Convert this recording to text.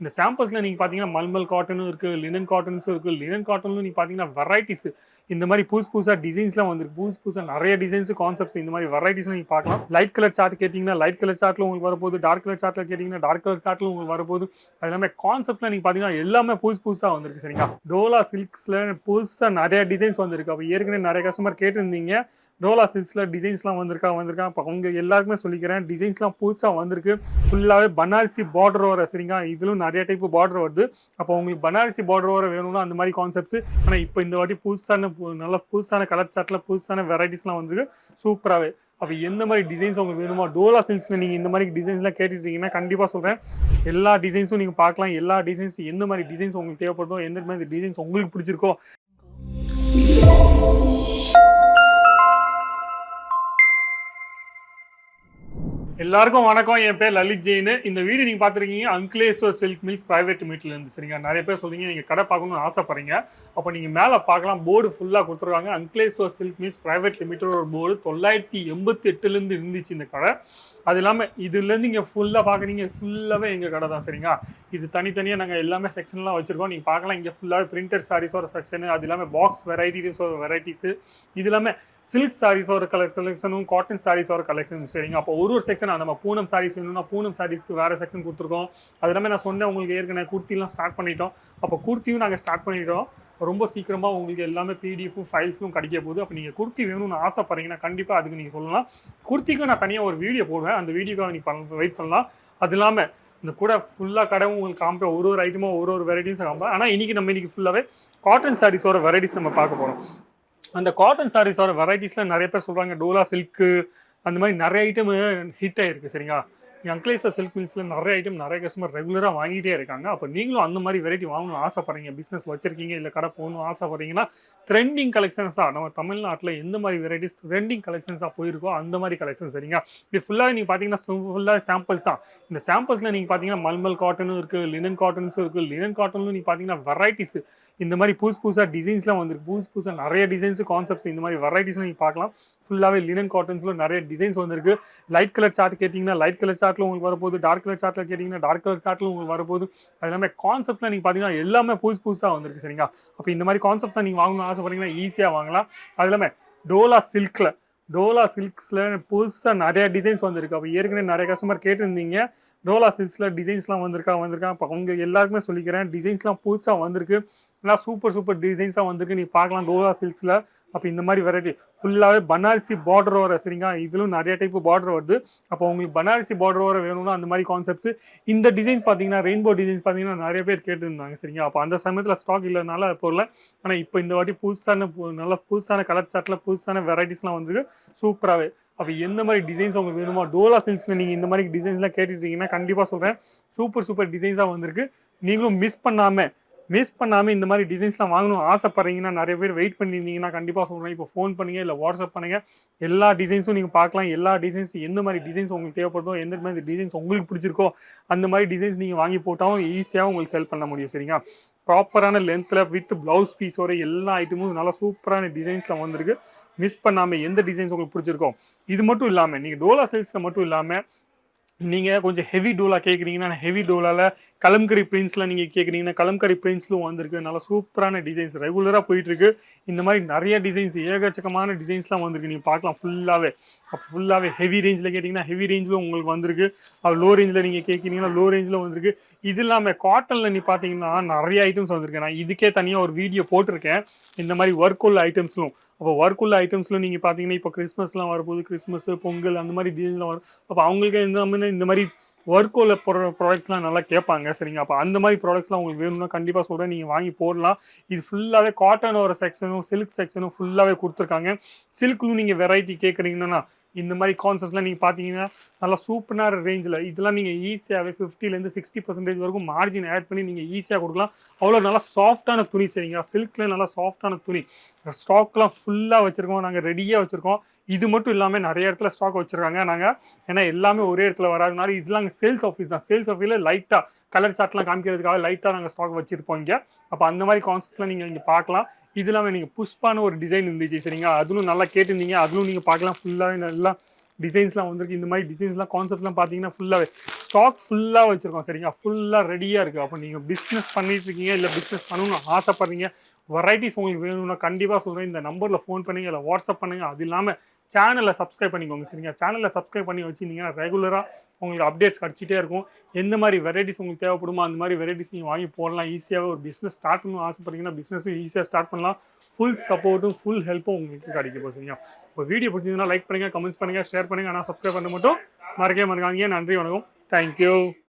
இந்த சாம்பிள்ஸ்ல நீங்க பாத்தீங்கன்னா மல்மல் காட்டனும் இருக்கு, லினன் காட்டன்ஸும் இருக்கு. லினன் காட்டன்ல நீங்க பாத்தீங்கன்னா வெரைட்டிஸ் இந்த மாதிரி புதுசா டிசைன்ஸ்லாம் வந்திருக்கு. புதுசா நிறைய டிசைன்ஸ் கான்செப்ட்ஸ் இந்த மாதிரி வெரைட்டிஸ் நீங்க பார்க்கலாம். லைட் கலர் சார்ட் கேட்டீங்கன்னா லைட் கலர் சார்ட்ல உங்களுக்கு வரப்போகுது. டார்க் கலர் சார்ட்ல கேட்டீங்கன்னா டார்க் கலர் சார்ட்ல உங்களுக்கு வரப்போகுது. அது எல்லாமே கான்செப்ட்ல நீங்க பாத்தீங்கன்னா எல்லாமே புதுசா வந்திருக்கு சரிங்களா. டோலா சில்க்ஸ்ல புதுசா நிறைய டிசைன்ஸ் வந்திருக்கு. அப்ப ஏற்கனவே நிறைய கஸ்டமர் கேட்டிருந்தீங்க டோலா சில்க்ஸ்ல டிசைன்ஸ்லாம் வந்திருக்கா. அப்போ அவங்க எல்லாருக்குமே சொல்லிக்கிறேன், டிசைன்ஸ்லாம் புதுசாக வந்திருக்கு. ஃபுல்லாகவே பனாரசி பார்டர் வர சரிங்களா. இதுலும் நிறைய டைப் பார்டர் வருது. அப்போ உங்களுக்கு பனாரசி பார்டர் வர வேணும்னா அந்த மாதிரி கான்செப்ட்ஸ். ஆனால் இப்போ இந்த வாட்டி நல்ல புதுசான கலர் சார்ட்ல புதுசான வெரைட்டிஸ்லாம் வந்திருக்கு சூப்பராகவே. அப்போ எந்த மாதிரி டிசைன்ஸ் உங்களுக்கு வேணுமோ டோலா சில்க்ஸ்ல நீங்கள் இந்த மாதிரி டிசைன்ஸ்லாம் கேட்டுட்டீங்கன்னா கண்டிப்பாக சொல்கிறேன், எல்லா டிசைன்ஸும் நீங்கள் பார்க்கலாம். எல்லா டிசைன்ஸும் எந்த மாதிரி டிசைன்ஸ் உங்களுக்கு தேவைப்படுதோ, எந்த மாதிரி டிசைன்ஸ் உங்களுக்கு பிடிச்சிருக்கோ. எல்லாருக்கும் வணக்கம். என் பேர் லலித் ஜெயின். இந்த வீடியோ நீங்க பாத்துருக்கீங்க அங்கிலேஸ்வர் சில்க் மில்ஸ் பிரைவேட் லிமிட்ல இருந்து சரிங்க. நிறைய பேர் சொல்றீங்க நீங்க கடை பார்க்கணும்னு ஆசைப்படுறீங்க. அப்போ நீங்க மேல பார்க்கலாம், போர்டு ஃபுல்லா கொடுத்துருக்காங்க. அங்கிலேஸ்வர் சில்க் மில்ஸ் பிரைவேட் லிமிட்டட் ஒரு போர்டு 988 இருந்து இருந்துச்சு இந்த கடை. அது இல்லாமல் இதுல இருந்து இங்க ஃபுல்லா பாக்குறீங்க, ஃபுல்லாவே எங்க கடை தான் சரிங்களா. இது தனித்தனியா நாங்க எல்லாமே செக்ஷன்லாம் வச்சிருக்கோம். நீங்க பார்க்கலாம், இங்க ஃபுல்லாவே பிரிண்டட் சாரீஸோட செக்ஷன், அது இல்லாமல் பாக்ஸ் வெரைட்டிஸ், இது இல்லாம சில்க் சாரீஸ் ஒரு கலெக்ஷனும், காட்டன் சாரீஸ் ஒரு கலெக்ஷனும் சரிங்க. அப்போ ஒரு செக்ஷன் நம்ம பூனம் சாரீஸ் வேணும்னா பூனம் சாரீஸ்க்கு வேற செக்ஷன் கொடுத்துருக்கோம். அது எல்லாமே நான் சொன்னேன் உங்களுக்கு ஏற்கனவே குர்த்திலாம் ஸ்டார்ட் பண்ணிட்டோம். அப்போ குர்த்தியும் நாங்கள் ஸ்டார்ட் பண்ணிட்டோம். ரொம்ப சீக்கிரமாக உங்களுக்கு எல்லாமே பிடிஎஃப் ஃபைல்ஸும் கிடைக்க போகுது. அப்போ நீங்கள் குர்த்தி வேணும்னு ஆசைப்படுறீங்கன்னா கண்டிப்பாக அதுக்கு நீங்கள் சொல்லலாம். குர்த்திக்கும் நான் தனியாக ஒரு வீடியோ போடுவேன், அந்த வீடியோக்காக நீங்கள் வெயிட் பண்ணலாம். அது இல்லாமல் இந்த கூட ஃபுல்லாக கடைவும் உங்களுக்கு காமிப்பேன், ஒரு ஐட்டமும் ஒரு வெரைட்டிஸும் காமிப்பேன். ஆனால் இன்னைக்கு ஃபுல்லாகவே காட்டன் சாரீஸோட வெரைட்டிஸ் நம்ம பார்க்க போகிறோம். அந்த காட்டன் சாரீஸோட வெரைட்டிஸ்ல நிறைய பேர் சொல்றாங்க டோலா சில்க்கு அந்த மாதிரி நிறைய ஐட்டம் ஹிட் ஆயிருக்கு சரிங்களா. அங்கிலேஸ்வர் சில்க் மில்ஸ்ல நிறைய ஐட்டம் நிறைய கஸ்டமர் ரெகுலரா வாங்கிட்டே இருக்காங்க. அப்போ நீங்களும் அந்த மாதிரி வெரைட்டி வாங்கணும்னு ஆசைப்படுறீங்க, பிசினஸ் வச்சிருக்கீங்க, இல்லை கடை போகணும்னு ஆசைப்படுறீங்கன்னா ட்ரெண்டிங் கலெக்ஷன்ஸா நம்ம தமிழ்நாட்டில் எந்த மாதிரி வெரைட்டிஸ் ட்ரெண்டிங் கலெக்ஷன்ஸா போயிருக்கோ அந்த மாதிரி கலெக்ஷன் சரிங்களா. இது ஃபுல்லாக நீங்க பாத்தீங்கன்னா ஃபுல்லாக சாம்பிள்ஸ் தான். இந்த சாம்பிள்ஸ்ல நீங்க பாத்தீங்கன்னா மல்மல் காட்டனும் இருக்கு, லினன் காட்டன்ஸும் இருக்கு. லினன் காட்டன்ல நீங்க பாத்தீங்கன்னா வெரைட்டிஸ் இந்த மாதிரி புதுசா டிசைன்ஸ்லாம் வந்திருக்கு. புதுசா நிறைய டிசைன்ஸ் கான்செப்ட்ஸ் இந்த மாதிரி வெரைட்டிஸ் நீங்க பார்க்கலாம். ஃபுல்லாவே லினன் காட்டன்ஸ்ல நிறைய டிசைன்ஸ் வந்திருக்கு. லைட் கலர் சார்ட் கேட்டீங்கன்னா லைட் கலர் சார்ட்ல உங்களுக்கு வரப்போகுது. டார்க் கலர் சார்ட்ல கேட்டீங்கன்னா டார்க் கலர் சார்ட்ல உங்களுக்கு வரப்போகுது. அது எல்லாமே கான்செப்ட்ல நீங்க பாத்தீங்கன்னா எல்லாமே புதுசா வந்திருக்கு சரிங்களா. அப்போ இந்த மாதிரி கான்செப்ட்லாம் நீங்க வாங்கணும்னு ஆசைப்படுறீங்கன்னா ஈஸியா வாங்கலாம். அது எல்லாமே டோலா சில்க்ஸ்ல புதுசா நிறைய டிசைன்ஸ் வந்திருக்கு. அப்போ ஏற்கனவே நிறைய கஸ்டமர் கேட்டிருந்தீங்க டோலா சில்க்ஸ்ல டிசைன்ஸ்லாம் வந்திருக்கா. அப்போ அவங்க எல்லாருக்குமே சொல்லிக்கிறேன், டிசைன்ஸ்லாம் புதுசாக வந்திருக்கு. எல்லாம் சூப்பர் டிசைன்ஸாக வந்திருக்கு. நீ பார்க்கலாம் டோலா சில்க்ஸ்ல. அப்போ இந்த மாதிரி வெரைட்டி ஃபுல்லாகவே பனாரசி பார்டர் வர சரிங்களா. இதுலும் நிறைய டைப் பார்டர் வருது. அப்போ உங்களுக்கு பனாரசி பார்டர் வர வேணும்னா அந்த மாதிரி கான்செப்ட்ஸ். இந்த டிசைன்ஸ் பார்த்தீங்கன்னா ரெயின்போ டிசைன்ஸ் பார்த்தீங்கன்னா நிறைய பேர் கேட்டுருந்தாங்க சரிங்களா. அப்போ அந்த சமயத்தில் ஸ்டாக் இல்லைனால போடல. ஆனால் இப்போ இந்த வாட்டி புதுசான கலர் சார்ட்ல புதுசான வெரைட்டிஸ்லாம் வந்திருக்கு சூப்பராகவே. அப்போ எந்த மாதிரி டிசைன்ஸ் உங்களுக்கு வேணுமோ டோலா சில்க்ஸ்ல நீங்கள் இந்த மாதிரி டிசைன்ஸ்லாம் கேட்டுட்டீங்கன்னா கண்டிப்பாக சொல்கிறேன், சூப்பர் டிசைன்ஸாக வந்திருக்கு. நீங்களும் மிஸ் பண்ணாமல் இந்த மாதிரி டிசைன்ஸ்லாம் வாங்கணும் ஆசைப்படுறீங்கன்னா, நிறைய பேர் வெயிட் பண்ணியிருந்தீங்கன்னா கண்டிப்பாக சொல்கிறேன், இப்போ ஃபோன் பண்ணுங்கள், இல்லை வாட்ஸ்அப் பண்ணுங்கள். எல்லா டிசைன்ஸும் நீங்கள் பார்க்கலாம். எல்லா டிசைன்ஸ் எந்த மாதிரி டிசைன்ஸ் உங்களுக்கு தேவைப்படுதோ, எந்த மாதிரி டிசைன்ஸ் உங்களுக்கு பிடிச்சிருக்கோ அந்த மாதிரி டிசைன்ஸ் நீங்கள் வாங்கி போட்டாலும் ஈஸியாக உங்களுக்கு செல் பண்ண முடியும் சரிங்களா. ப்ராப்பரான லென்த்தில் வித் பிளவுஸ் பீஸோட எல்லா ஐட்டமும் நல்லா சூப்பரான டிசைன்ஸில் வந்திருக்கு. மிஸ் பண்ணாமல் எந்த டிசைன்ஸ் உங்களுக்கு பிடிச்சிருக்கோ. இது மட்டும் இல்லாமல் நீங்கள் டோலா சைஸில் மட்டும் இல்லாமல் நீங்கள் கொஞ்சம் ஹெவி டோலா கேட்குறீங்கன்னா ஹெவி டோலாவில் கலம்கரி பிரிண்ட்ஸில் நீங்கள் கேட்குறீங்கன்னா கலம்கரி பிரிண்ட்ஸ்லும் வந்திருக்கு. நல்லா சூப்பரான டிசைன்ஸ் ரெகுலராக போயிட்டுருக்கு. இந்த மாதிரி நிறைய டிசைன்ஸ் ஏகச்சக்கமான டிசைன்ஸ்லாம் வந்திருக்கு. நீங்கள் பார்க்கலாம் ஃபுல்லாகவே ஹெவி ரேஞ்சில் கேட்டிங்கன்னா ஹெவி ரேஞ்சில் உங்களுக்கு வந்திருக்கு. லோ ரேஞ்சில் நீங்கள் கேட்குறீங்கன்னா லோ ரேஞ்சில் வந்திருக்கு. இது இல்லாமல் காட்டனில் நீ பார்த்தீங்கன்னா நிறைய ஐட்டம்ஸ் வந்திருக்கு. நான் இதுக்கே தனியாக ஒரு வீடியோ போட்டிருக்கேன் இந்த மாதிரி ஒர்க் உள்ள ஐட்டம்ஸ்லும். அப்போ ஒர்க் உள்ள ஐட்டம்ஸ்ல நீங்கள் பார்த்தீங்கன்னா இப்போ கிறிஸ்மஸ்லாம் வரும்போது கிறிஸ்மஸ் பொங்கல் அந்த மாதிரி டிசைன்லாம் வரும். அப்போ அவங்களுக்கு இந்த மாதிரி ஒர்க் உள்ள ப்ராடக்ட்ஸ்லாம் நல்லா கேட்பாங்க சரிங்க. அப்போ அந்த மாதிரி ப்ராடக்ட்ஸ்லாம் உங்களுக்கு வேணும்னா கண்டிப்பாக சொல்கிறேன், நீங்கள் வாங்கி போடலாம். இது ஃபுல்லாகவே காட்டன் ஒரு செக்ஷனும் சில்க் செக்ஷனும் ஃபுல்லாகவே கொடுத்துருக்காங்க. சில்க்லும் நீங்கள் வெரைட்டி கேட்குறீங்கன்னா இந்த மாதிரி கான்செப்ட்ஸ்லாம் நீங்கள் பார்த்தீங்கன்னா நல்லா சூப்பரான ரேஞ்சில் இதெல்லாம் நீங்கள் ஈஸியாகவே 50% 60% வரைக்கும் மார்ஜின் ஆட் பண்ணி நீங்கள் ஈஸியாக கொடுக்கலாம். அவ்வளோ நல்லா சாஃப்டான துணி சரிங்களா. சில்க்ல நல்லா சாஃப்டான துணி. ஸ்டாக்லாம் ஃபுல்லாக வச்சுருக்கோம், நாங்கள் ரெடியாக வச்சுருக்கோம். இது மட்டும் இல்லாமல் நிறைய இடத்துல ஸ்டாக் வச்சுருக்காங்க நாங்கள். ஏன்னா எல்லாமே ஒரே இடத்துல வராதுனால இதெல்லாம் சேல்ஸ் ஆஃபீஸ் தான். சேல்ஸ் ஆஃபீஸில் லைட்டாக கலர் சார்ட்லாம் காமிக்கிறதுக்காக லைட்டாக நாங்கள் ஸ்டாக் வச்சுருப்போம் இங்கே. அப்போ அந்த மாதிரி கான்செப்ட்லாம் நீங்கள் இங்கே பார்க்கலாம். இது இல்லாமல் நீங்கள் புஷ்பான ஒரு டிசைன் இருந்துச்சு சரிங்களா, அதுவும் நல்லா கேட்டிருந்தீங்க. அதுவும் நீங்கள் பார்க்கலாம். ஃபுல்லாகவே நல்லா டிசைன்ஸ்லாம் வந்திருக்கு. இந்த மாதிரி டிசைன்ஸ்லாம் கான்செப்ட்லாம் பார்த்தீங்கன்னா ஃபுல்லாகவே ஸ்டாக் ஃபுல்லாக வச்சுருக்கோம் சரிங்களா, ஃபுல்லாக ரெடியாக இருக்குது. அப்போ நீங்கள் பிஸ்னஸ் பண்ணிட்டு இருக்கீங்க, இல்லை பிஸ்னஸ் பண்ணணும்னு ஆசைப்படுறீங்க, வெரைட்டிஸ் உங்களுக்கு வேணும்னா கண்டிப்பாக சொல்கிறேன், இந்த நம்பரில் ஃபோன் பண்ணுங்க, இல்லை வாட்ஸ்அப் பண்ணுங்கள். அது இல்லாமல் சேனலை சப்ஸ்கிரைப் பண்ணிக்கோங்க சரிங்களா. சேனலை சப்ஸ்கிரைப் பண்ணி வச்சுருந்தீங்கன்னா ரெகுலராக உங்களுக்கு அப்டேட்ஸ் கிடச்சிட்டே இருக்கும். எந்த மாதிரி வெரைட்டிஸ் உங்களுக்கு தேவைப்படுமோ அந்த மாதிரி வெரைட்டிஸ் நீங்கள் வாங்கி போடலாம். ஈஸியாகவே ஒரு பிஸ்னஸ் ஸ்டார்ட் பண்ணணும் ஆசைப்படுறீங்கன்னா பிஸ்னஸும் ஈஸியாக ஸ்டார்ட் பண்ணலாம். ஃபுல் சப்போர்ட்டும் ஃபுல் ஹெல்ப்பும் உங்களுக்கு கிடைக்கும் சரிங்களா. இப்போ வீடியோ பிடிச்சிருந்தா லைக் பண்ணுங்கள், கமெண்ட்ஸ் பண்ணுங்கள், ஷேர் பண்ணுங்கள். ஆனால் சப்ஸ்கிரைப் பண்ண மட்டும் மறக்காதீங்க. நன்றி, வணக்கம், தேங்க்யூ.